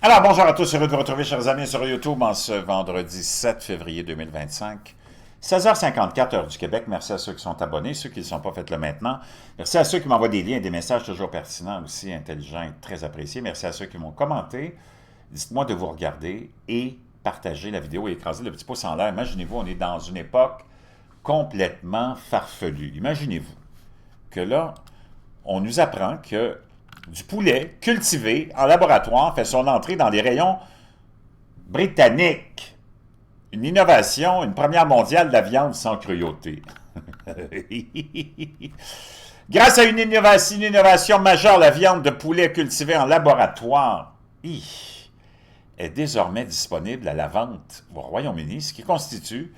Alors, bonjour à tous, heureux de vous retrouver, chers amis, sur YouTube en ce vendredi 7 février 2025. 16h54, heure du Québec. Merci à ceux qui sont abonnés, ceux qui ne le sont pas, faites-le maintenant. Merci à ceux qui m'envoient des liens et des messages toujours pertinents, aussi intelligents et très appréciés. Merci à ceux qui m'ont commenté. Dites-moi de vous regarder et partager la vidéo et écraser le petit pouce en l'air. Imaginez-vous, on est dans une époque complètement farfelue. Imaginez-vous que là, on nous apprend que du poulet cultivé en laboratoire fait son entrée dans les rayons britanniques. Une innovation, une première mondiale de la viande sans cruauté. Grâce à une innovation majeure, la viande de poulet cultivée en laboratoire est désormais disponible à la vente au Royaume-Uni, ce qui constitue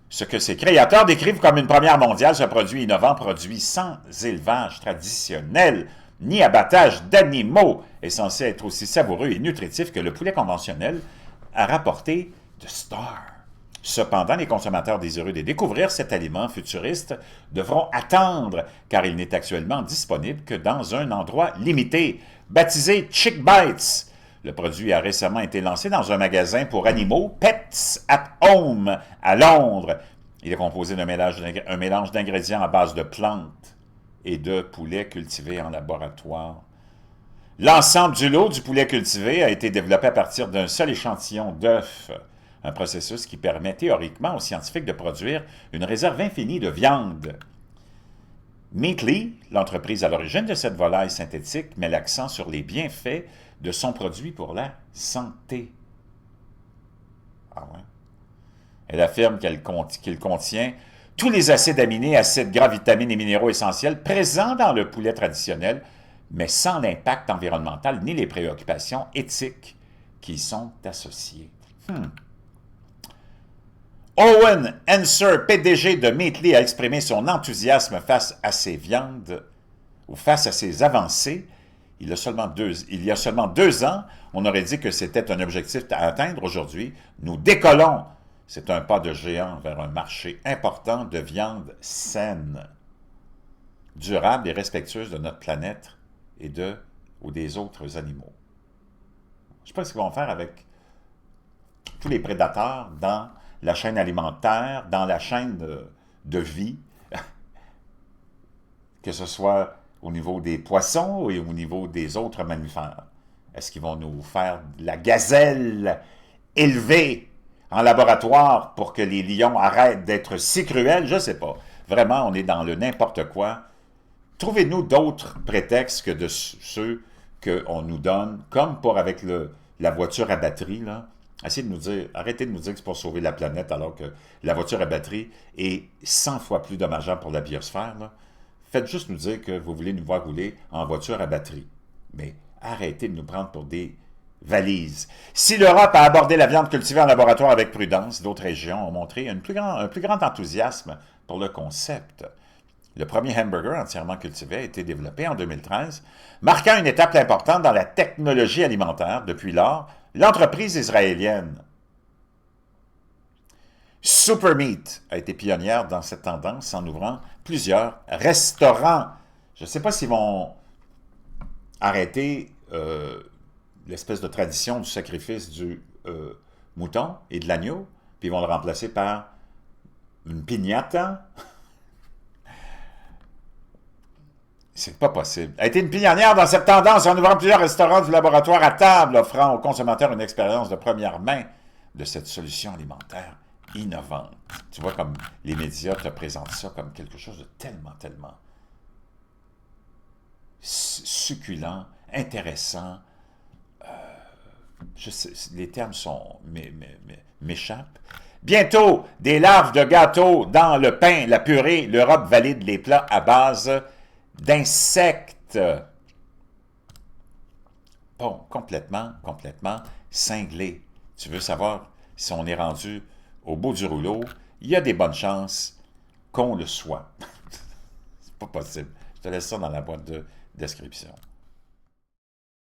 ce que ses créateurs décrivent comme une première mondiale, ce produit innovant, produit sans élevage traditionnel, ni abattage d'animaux, est censé être aussi savoureux et nutritif que le poulet conventionnel, a rapporté The Star. Cependant, les consommateurs désireux de découvrir cet aliment futuriste devront attendre, car il n'est actuellement disponible que dans un endroit limité, baptisé Chick Bites. Le produit a récemment été lancé dans un magasin pour animaux, Pets at Home, à Londres. Il est composé d'un mélange d'ingrédients à base de plantes et de poulet cultivé en laboratoire. L'ensemble du lot du poulet cultivé a été développé à partir d'un seul échantillon d'œufs, un processus qui permet théoriquement aux scientifiques de produire une réserve infinie de viande. Meatly, l'entreprise à l'origine de cette volaille synthétique, met l'accent sur les bienfaits de son produit pour la santé. Ah ouais? Elle affirme qu'il contient tous les acides aminés, acides gras, vitamines et minéraux essentiels présents dans le poulet traditionnel, mais sans l'impact environnemental ni les préoccupations éthiques qui y sont associées. Owen Henser, PDG de Meatly, a exprimé son enthousiasme face à ces viandes, ou face à ces avancées. Il y a seulement 2 ans, on aurait dit que c'était un objectif à atteindre. Aujourd'hui, nous décollons. C'est un pas de géant vers un marché important de viande saine, durable et respectueuse de notre planète et ou des autres animaux. Je ne sais pas ce qu'ils vont faire avec tous les prédateurs dans la chaîne alimentaire, dans la chaîne de vie, que ce soit au niveau des poissons et au niveau des autres mammifères. Est-ce qu'ils vont nous faire de la gazelle élevée en laboratoire pour que les lions arrêtent d'être si cruels? Je ne sais pas. Vraiment, on est dans le n'importe quoi. Trouvez-nous d'autres prétextes que de ceux qu'on nous donne, comme pour avec la voiture à batterie, là. Essayez de nous dire, arrêtez de nous dire que c'est pour sauver la planète alors que la voiture à batterie est 100 fois plus dommageable pour la biosphère, là. Faites juste nous dire que vous voulez nous voir rouler en voiture à batterie. Mais arrêtez de nous prendre pour des valises. Si l'Europe a abordé la viande cultivée en laboratoire avec prudence, d'autres régions ont montré un plus grand enthousiasme pour le concept. Le premier hamburger entièrement cultivé a été développé en 2013, marquant une étape importante dans la technologie alimentaire. Depuis lors, l'entreprise israélienne Supermeat a été pionnière dans cette tendance en ouvrant plusieurs restaurants. Je ne sais pas s'ils vont arrêter l'espèce de tradition du sacrifice du mouton et de l'agneau, puis ils vont le remplacer par une piñata. C'est pas possible. Elle a été une pionnière dans cette tendance en ouvrant plusieurs restaurants du laboratoire à table, offrant aux consommateurs une expérience de première main de cette solution alimentaire innovante. Tu vois, comme les médias te présentent ça comme quelque chose de tellement succulent, intéressant. Les termes m'échappent. Bientôt, des larves de gâteaux dans le pain, la purée. L'Europe valide les plats à base d'insectes. Bon, complètement cinglé. Tu veux savoir si on est rendu au bout du rouleau? Il y a des bonnes chances qu'on le soit. C'est pas possible. Je te laisse ça dans la boîte de description.